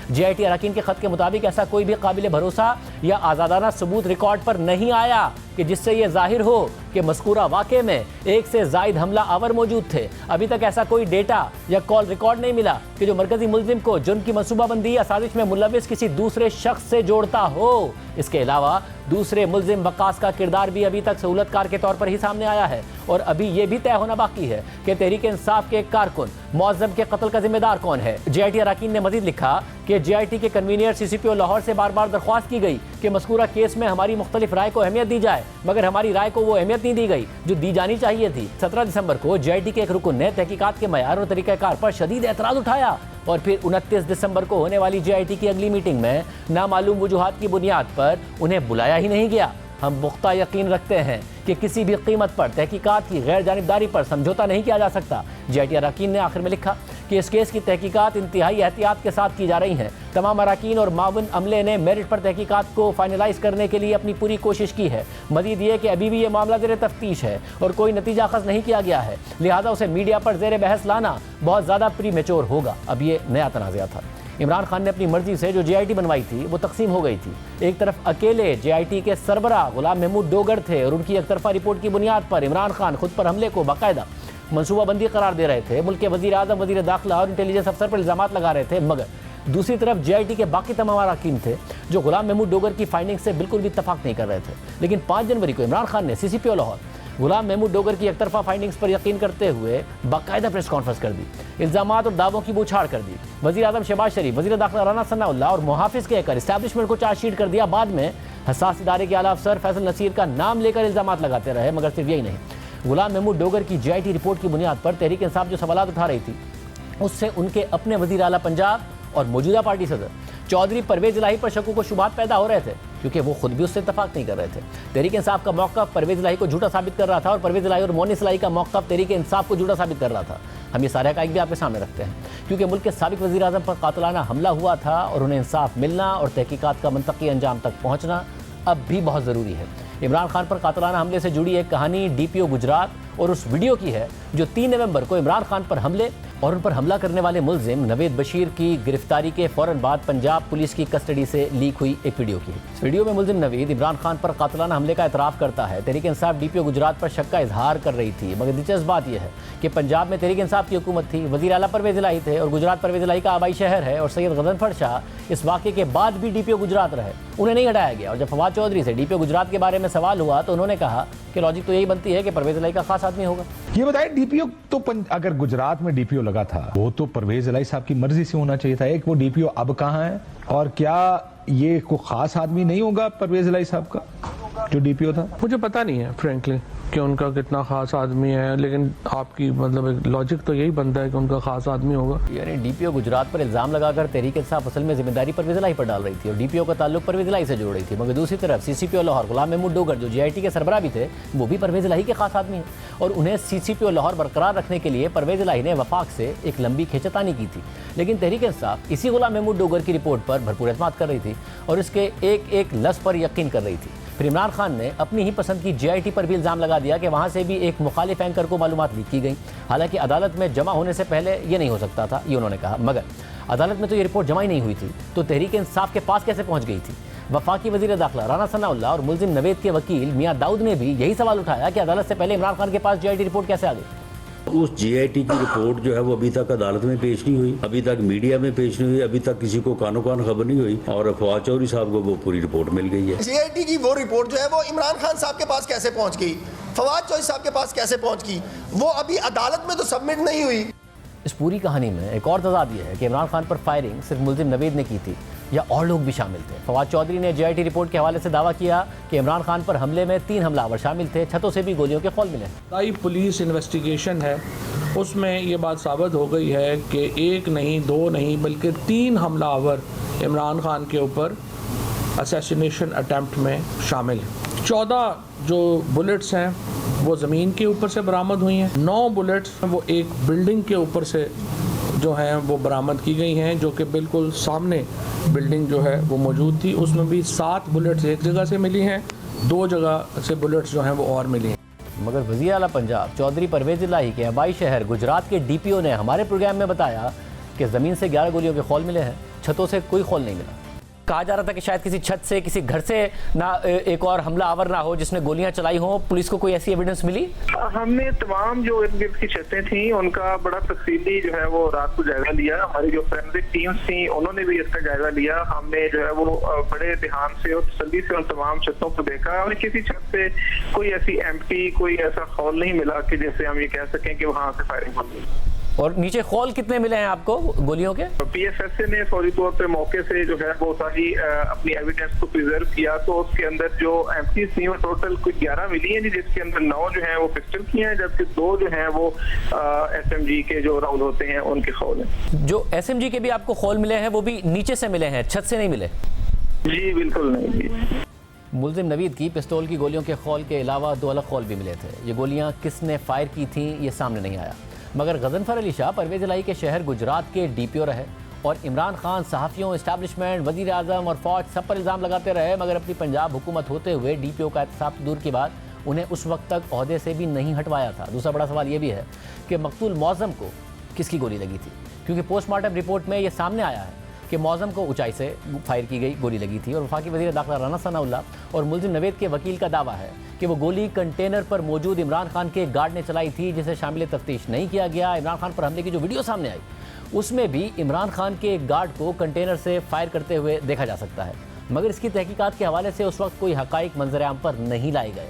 JIT अरकान के खत के मुताबिक ऐसा कोई भी काबिल भरोसा या आज़ादाना सबूत रिकॉर्ड पर नहीं आया कि जिससे यह जाहिर हो कि मज़कूरा वाक़े में एक से ज़ायद हमला आवर मौजूद थे। अभी तक ऐसा कोई डेटा या कॉल रिकॉर्ड नहीं मिला कि जो मरकज़ी मुल्ज़िम को जुर्म की मनसूबाबंदी या साजिश में मुलव्विस किसी दूसरे शख्स से जोड़ता हो। इसके अलावा दूसरे मुल्ज़िम वक़ास का किरदार भी अभी तक सहूलतकार के तौर पर ही सामने आया है और अभी ये भी तय होना बाकी है कि तहरीक इंसाफ के एक कारकुन मुअज़्ज़म के कत्ल का जिम्मेदार कौन है। JIT अरकान ने मज़ीद लिखा कि JIT के कन्वीनियर CCPO लाहौर से बार बार दरख्वास्त की गई कि मज़कूरा केस में हमारी मुख्तलिफ राय को अहमियत दी जाए, मगर हमारी राय को वो अहमियत नहीं दी गई जो दी जानी चाहिए थी। 17 दिसंबर को JIT के एक रुकन ने तहकीकात के मयार और तरीक़ाकार पर शदीद एतराज़ उठाया और फिर 29 दिसंबर को होने वाली JIT की अगली मीटिंग में नामालूम वजूहात की बुनियाद पर उन्हें बुलाया ही नहीं गया। हम पुख्ता यकीन रखते हैं कि किसी भी कीमत पर तहकीकात की गैर जानिबदारी पर समझौता नहीं किया जा सकता। JIT अरकान ने आखिर में लिखा कि इस केस की तहकीकात इंतहाई एहतियात के साथ की जा रही हैं। तमाम अरकान और मावन अमले ने मेरिट पर तहकीकात को फाइनलाइज करने के लिए अपनी पूरी कोशिश की है। मजीद ये कि अभी भी ये मामला ज़ेर तफ्तीश है और कोई नतीजा अखज़ नहीं किया गया है, लिहाजा उसे मीडिया पर ज़ेर बहस लाना बहुत ज़्यादा प्री मेच्योर होगा। अब ये नया तनाज़ा था। इमरान खान ने अपनी मर्जी से जो JIT बनवाई थी वो तकसीम हो गई थी। एक तरफ अकेले JIT के सरबराह गुलाम महमूद डोगर थे और उनकी एक तरफा रिपोर्ट की बुनियाद पर इमरान खान खुद पर हमले को बाकायदा मनसूबाबंदी करार दे रहे थे। मुल्क के वज़ीर आज़म, वज़ीर दाखिला और इंटेलिजेंस अफसर पर इल्ज़ामात लगा रहे थे, मगर दूसरी तरफ JIT के बाकी तमाम अरकान थे जो गुलाम महमूद डोगर की फाइंडिंग से बिल्कुल भी इत्तफाक नहीं कर रहे थे। लेकिन 5 जनवरी को इमरान खान ने CCPO लाहौर गुलाम महमूद डोगर की एक तरफा फाइंडिंग्स पर यकीन करते हुए बाकायदा प्रेस कॉन्फ्रेंस कर दी, इल्ज़ामात और दावों की बूछाड़ कर दी। वज़ीर आज़म शहबाज शरीफ, वज़ीर दाखिला राना सनाउल्लाह और मुहाफिज़ कहकर इस्टेब्लिशमेंट को चार्जशीट कर दिया। बाद में हसास इदारे के आला अफसर फैसल नसीर का नाम लेकर इल्ज़ामात लगाते रहे, मगर सिर्फ यही नहीं, गुलाम महमूद डोगर की JIT रिपोर्ट की बुनियाद पर तहरीक इंसाफ जो सवालात उठा रही थी उससे उनके अपने वज़ीर आला पंजाब और मौजूदा पार्टी सदर चौधरी परवेज़ इलाही पर शक्कों को शुबहात पैदा हो रहे थे, क्योंकि वो खुद भी उससे इत्तफाक नहीं कर रहे थे। तहरीक इंसाफ का मौक़िफ़ परवेज़ इलाही को झूठा साबित कर रहा था और परवेज़ इलाही और मोनिस इलाही का मौक़िफ़ तहरीक इंसाफ को झूठा साबित कर रहा था। हम ये सारे हक़ाइक़ भी आपके सामने रखते हैं, क्योंकि मुल्क के साबिक़ वज़ीर आज़म पर कातिलाना हमला हुआ था और उन्हें इंसाफ मिलना और तहकीकात का मंतकी अंजाम तक पहुँचना अब भी बहुत ज़रूरी है। इमरान खान पर कातिलाना हमले से जुड़ी एक कहानी DPO गुजरात और उस वीडियो की है जो 3 नवंबर को इमरान खान पर हमले और उन पर हमला करने वाले मुल्जिम नवेद बशीर की गिरफ्तारी के फ़ौरन बाद पंजाब पुलिस की कस्टडी से लीक हुई एक वीडियो की है। इस वीडियो में मुल्जिम नवेद इमरान खान पर कातिलाना हमले का एतराफ़ करता है। तहरीक इंसाफ DPO गुजरात पर शक का इजहार कर रही थी, मगर दिलचस्प बात यह है कि पंजाब में तहरीक इंसाफ की हुकूमत थी, वज़ीर आला परवेज़ इलाही थे और गुजरात परवेज़ इलाही का आबाई शहर है और सैयद गज़नफ़र शाह इस वाक़े के बाद भी DPO गुजरात रहे, उन्हें नहीं हटाया गया। और जब फवाद चौधरी से DPO गुजरात के बारे में सवाल हुआ तो उन्होंने कहा कि लॉजिक तो यही बनती है कि परवेज़ इलाही का खास आदमी होगा। ये बताएं, DPO तो अगर गुजरात में DPO लगा था वो तो परवेज़ इलाही साहब की मर्जी से होना चाहिए था। एक वो DPO अब कहाँ है और क्या ये कोई खास आदमी नहीं होगा परवेज़ इलाही साहब का जो DPO था? मुझे पता नहीं है फ्रेंकली कि उनका कितना खास आदमी है, लेकिन आपकी मतलब लॉजिक तो यही बनता है कि उनका खास आदमी होगा। यानी DPO गुजरात पर इल्ज़ाम लगाकर तहरीक इंसाफ असल में जिम्मेदारी परवेज़ इलाही पर डाल रही थी और DPO का ताल्लुक परवेज़ इलाही से जोड़ रही थी, मगर दूसरी तरफ CCPO लाहौर गुलाम महमूद डोगर जो JIT के सरबराह भी थे वो भी परवेज़ इलाही के खास आदमी हैं और उन्हें CCPO लाहौर बरकरार रखने के लिए परवेज़ इलाही ने वफाक से एक लंबी खींचतानी की थी। लेकिन तहरीक इंसाफ इसी गुलाम महमूद डोगर की रिपोर्ट पर भरपूर एतमाद कर रही थी और इसके एक एक लफ्ज़ पर यकीन कर रही थी। फिर इमरान खान ने अपनी ही पसंद की JIT पर भी इल्ज़ाम लगा दिया कि वहाँ से भी एक मुखालिफ एंकर को मालूमात लीक की गई। हालांकि अदालत में जमा होने से पहले ये नहीं हो सकता था, ये उन्होंने कहा, मगर अदालत में तो ये रिपोर्ट जमा ही नहीं हुई थी, तो तहरीक इंसाफ के पास कैसे पहुँच गई थी? वफाकी वज़ीर दाखिला राना सनाउल्लाह और मुल्जिम नवेद के वकील मियाँ दाऊद ने भी यही सवाल उठाया कि अदालत से पहले इमरान खान के पास JIT रिपोर्ट कैसे आ गई। उस JIT की रिपोर्ट जो है वो अभी तक अदालत में पेश नहीं हुई, अभी तक मीडिया में पेश नहीं हुई, अभी तक किसी को कानो कान खबर नहीं हुई और फवाद चौधरी साहब को वो पूरी रिपोर्ट मिल गई है। JIT की वो रिपोर्ट जो है वो इमरान खान साहब के पास कैसे पहुंच गई, फवाद चौधरी साहब के पास कैसे पहुंच गई, वो अभी अदालत में तो सबमिट नहीं हुई। इस पूरी कहानी में एक और तजाद यह है कि इमरान खान पर फायरिंग सिर्फ मुल्जिम नवेद ने की थी या और लोग भी शामिल थे। फवाद चौधरी ने JIT रिपोर्ट के हवाले से दावा किया कि इमरान खान पर हमले में 3 हमलावर शामिल थे, छतों से भी गोलियों के खौल मिले। पुलिस इन्वेस्टिगेशन है उसमें ये बात साबित हो गई है कि 1 नहीं 2 नहीं बल्कि 3 हमलावर इमरान खान के ऊपर असैसिनेशन अटैम्प्ट में शामिल हैं। 14 जो बुलेट्स हैं वो ज़मीन के ऊपर से बरामद हुई हैं, 9 बुलेट्स वो एक बिल्डिंग के ऊपर से जो हैं वो बरामद की गई हैं, जो कि बिल्कुल सामने बिल्डिंग जो है वो मौजूद थी। उसमें भी 7 बुलेट्स एक जगह से मिली हैं, 2 जगह से बुलेट्स जो हैं वो और मिली हैं। मगर वज़ीर आला पंजाब चौधरी परवेज़ इलाही के आबाई शहर गुजरात के DPO ने हमारे प्रोग्राम में बताया कि ज़मीन से 11 गोलियों के खौल मिले हैं, छतों से कोई खौल नहीं मिला। कहा जा रहा था कि शायद किसी छत से, किसी घर से ना एक और हमलावर ना हो जिसने गोलियां चलाई हो। पुलिस को कोई ऐसी एविडेंस मिली? हमने तमाम जो इर्द गिर्द की छतें थी उनका बड़ा तफसीली जो है वो रात को जायजा लिया। हमारी जो फोरेंसिक टीम्स थी उन्होंने भी इसका जायजा लिया। हमने जो है वो बड़े ध्यान से और तसल्ली से उन तमाम छतों को देखा और किसी छत से कोई ऐसी एम्प्टी, कोई ऐसा खौल नहीं मिला कि जैसे हम ये कह सकें कि वहां से फायरिंग हो गई। और नीचे खौल कितने मिले हैं आपको गोलियों के? PFSA ने फौरी तौर पे मौके से जो है वो सारी अपनी एविडेंस को प्रिजर्व किया, तो उसके अंदर जो एम्प्टीज थी वो टोटल कुछ 11 मिली हैं, जिसके अंदर 9 जो हैं वो पिस्टल की हैं, जबकि 2 जो हैं वो SMG के जो राउंड होते हैं उनके खौल हैं। जो SMG के भी आपको खौल मिले हैं वो भी नीचे से मिले हैं, छत से नहीं मिले? जी बिल्कुल नहीं जी। मुलजिम नवीद की पिस्तौल की गोलियों के खौल के अलावा 2 अलग खौल भी मिले थे। ये गोलियां किसने फायर की थी ये सामने नहीं आया, मगर गजनफर अली शाह परवेज़ इलाही के शहर गुजरात के DPO रहे और इमरान खान सहाफ़ियों, इस्टेब्लिशमेंट, वज़ीर आज़म और फ़ौज सब पर इल्ज़ाम लगाते रहे, मगर अपनी पंजाब हुकूमत होते हुए DPO का एहतसाब दूर की बात उन्हें उस वक्त तक ओहदे से भी नहीं हटवाया था। दूसरा बड़ा सवाल ये भी है कि मकतूल मौज़म को किसकी गोली लगी थी, क्योंकि पोस्टमार्टम रिपोर्ट में ये सामने आया है कि मौज़म को ऊंचाई से फायर की गई गोली लगी थी और वफाकी वज़ीर दाखिला राना सनाउल्लाह और मुलजिम नवेद के वकील का दावा है कि वो गोली कंटेनर पर मौजूद इमरान खान के गार्ड ने चलाई थी, जिसे शामिल तफ्तीश नहीं किया गया। इमरान खान पर हमले की जो वीडियो सामने आई उसमें भी इमरान खान के गार्ड को कंटेनर से फायर करते हुए देखा जा सकता है, मगर इसकी तहकीकात के हवाले से उस वक्त कोई हक़ाइक़ मंजर आम पर नहीं लाए गए।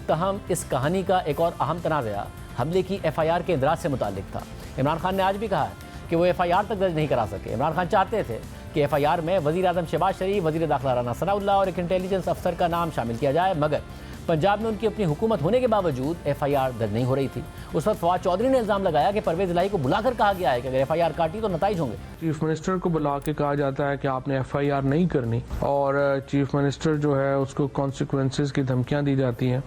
तहम इस कहानी का एक और अहम तनाज़ा हमले की FIR के इंदराज से मुताल्लिक था। इमरान खान ने आज भी कहा है कि वो FIR तक दर्ज नहीं करा सके। इमरान खान चाहते थे कि FIR में वज़ीर आज़म शहबाज शरीफ, वज़ीर दाखिला राना सनाउल्लाह और एक इंटेलिजेंस अफसर का नाम शामिल किया जाए, मगर पंजाब में उनकी अपनी हुकूमत होने के बावजूद FIR दर्ज नहीं हो रही थी। उस वक्त फवाद चौधरी ने इल्ज़ाम लगाया कि परवेज़ इलाही को बुलाकर कहा गया है कि अगर FIR काटी तो नताइज होंगे। चीफ मिनिस्टर को बुला के कहा जाता है कि आपने FIR नहीं करनी और चीफ मिनिस्टर जो है उसको कॉन्सिक्वेंसेस की धमकियां दी जाती हैं,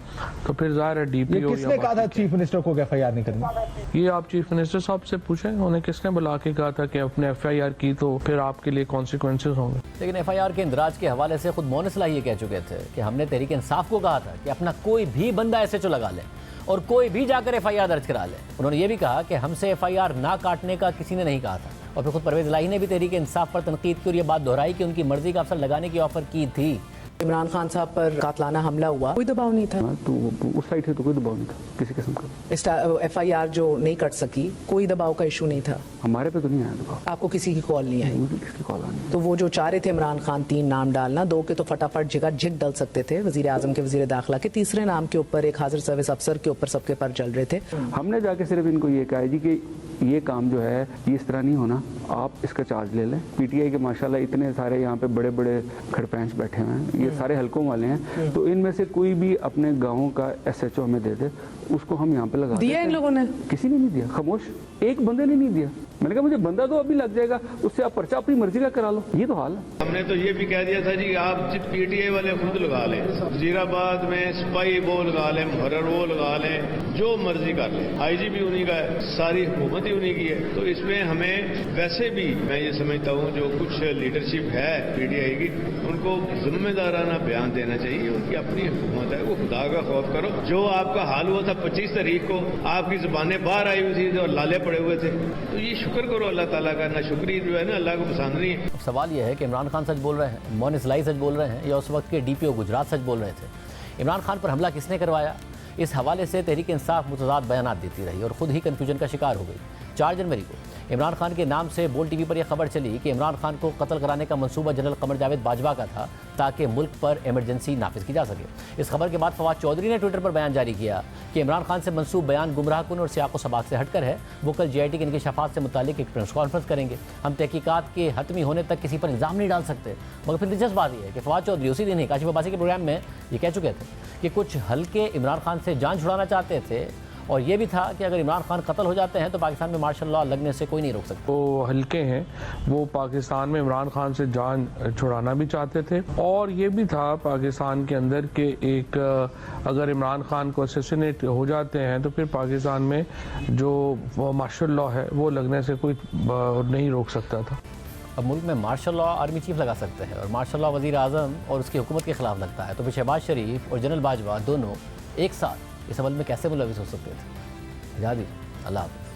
तो फिर जाहिर है DPO किसने कहा था चीफ मिनिस्टर को FIR नहीं करनी? ये आप चीफ मिनिस्टर साहब से पूछें, उन्हें किसने बुला के कहा था कि आपने FIR की तो फिर आपके लिए कॉन्सिक्वेंसेस होंगे। लेकिन FIR के इंदराज के हवाले से खुद मौन इस्लाही ये कह चुके थे कि हमने तहरीक इंसाफ को कहा था कि अपना कोई भी बंदा SHO लगा ले और कोई भी जाकर FIR दर्ज करा ले। उन्होंने ये भी कहा कि हमसे FIR ना काटने का किसी ने नहीं कहा था। और फिर खुद परवेज़ इलाही ने भी तहरीक इंसाफ पर तनकीद की और ये बात दोहराई कि उनकी मर्जी का अफसर लगाने की ऑफर की थी। इमरान खान साहब पर कातलाना हमला हुआ, कोई दबाव नहीं था, तो उस साइड से तो कोई दबाव नहीं था किसी किस्म का। FIR जो नहीं कट सकी, कोई दबाव का इशू नहीं था। हमारे पे तो नहीं आया दबाव। आपको किसी की कॉल नहीं आई? किसकी कॉल आनी? तो वो जो चाह रहे थे इमरान खान 3 नाम डालना, 2 के तो फटाफट झिक डल सकते थे, वजीर आजम के, वजीर दाखिला के, तीसरे नाम के ऊपर एक हाजिर सर्विस अफसर के ऊपर सबके पर चल रहे थे। हमने जाके सिर्फ इनको ये कहा जी कि ये काम जो है ये इस तरह नहीं होना, आप इसका चार्ज ले लें। PTI के माशाल्लाह इतने सारे यहाँ पे बड़े बड़े खड़पेंच बैठे हुए हैं, ये सारे हलकों वाले हैं, तो इनमें से कोई भी अपने गाँव का SHO हमें दे दे, उसको हम यहाँ पे लगा दिया इन लोगों ने? किसी ने नहीं दिया, खामोश, एक बंदे ने नहीं दिया। मैंने कहा मुझे बंदा तो अभी लग जाएगा, उससे आप पर्चा अपनी मर्जी का करा लो, ये तो हाल है। हमने तो ये भी कह दिया था जी आप PTI वाले खुद लगा लें, वजीराबाद में स्पाई वो लगा लें, मुहर्रर वो लगा लें, जो मर्जी कर लें, IG भी उन्हीं का है, सारी हुकूमत ही उन्हीं की है। तो इसमें हमें वैसे भी मैं ये समझता हूँ जो कुछ लीडरशिप है PTI की, उनको जिम्मेदाराना बयान देना चाहिए। उनकी अपनी हुकूमत है, वो खुदा का खौफ करो। जो आपका हाल हुआ था 25 तारीख को, आपकी जुबानें बाहर आई हुई थी और लाले पड़े हुए थे, तो ये शुक्र करो अल्लाह ताला का। ना शुक्री जो है ना अल्लाह को पसंद नहीं है। सवाल यह है कि इमरान खान सच बोल रहे हैं, मौन इस्लाही सच बोल रहे हैं, या उस वक्त के DPO गुजरात सच बोल रहे थे? इमरान खान पर हमला किसने करवाया, इस हवाले से तहरीक इंसाफ मुतज़ाद बयानात देती रही और ख़ुद ही कन्फ्यूजन का शिकार हो गई। 4 जनवरी को इमरान खान के नाम से बोल TV पर यह खबर चली कि इमरान खान को कत्ल कराने का मंसूबा जनरल कमर जावेद बाजवा का था ताकि मुल्क पर इमरजेंसी नाफिज की जा सके। इस खबर के बाद फवाद चौधरी ने ट्विटर पर बयान जारी किया कि इमरान खान से मंसूब बयान गुमराहकुन और सियाक़ो सबाक से हटकर है। वो कल JIT के इंकशाफात से मुतालिक एक प्रेस कॉन्फ्रेंस करेंगे। हम तहकीकात के हतमी होने तक किसी पर इल्ज़ाम नहीं डाल सकते। मगर फिर दिलचस्प बात यह है कि फवाद चौधरी उसी दिन ही काशिफ अब्बासी के प्रोग्राम में ये कह चुके थे कि कुछ हल्के इमरान खान से जान छुड़ाना चाहते थे और ये भी था कि अगर इमरान खान कत्ल हो जाते हैं तो पाकिस्तान में मार्शल लॉ लगने से कोई नहीं रोक सकता। वो हल्के हैं, वो पाकिस्तान में इमरान खान से जान छुड़ाना भी चाहते थे और ये भी था पाकिस्तान के अंदर के एक अगर इमरान खान को असैसिनेट हो जाते हैं तो फिर पाकिस्तान में जो मार्शल लॉ है वो लगने से कोई नहीं रोक सकता था। अब मुल्क में मार्शल लॉ आर्मी चीफ लगा सकते हैं और मार्शल लॉ वज़ीर आज़म और उसकी हुकूमत के खिलाफ लगता है, तो फिर शहबाज शरीफ और जनरल बाजवा दोनों एक साथ इस अमल में कैसे मुलविस हो सकते थे? आज़ादी। अल्लाह हाफ़िज़।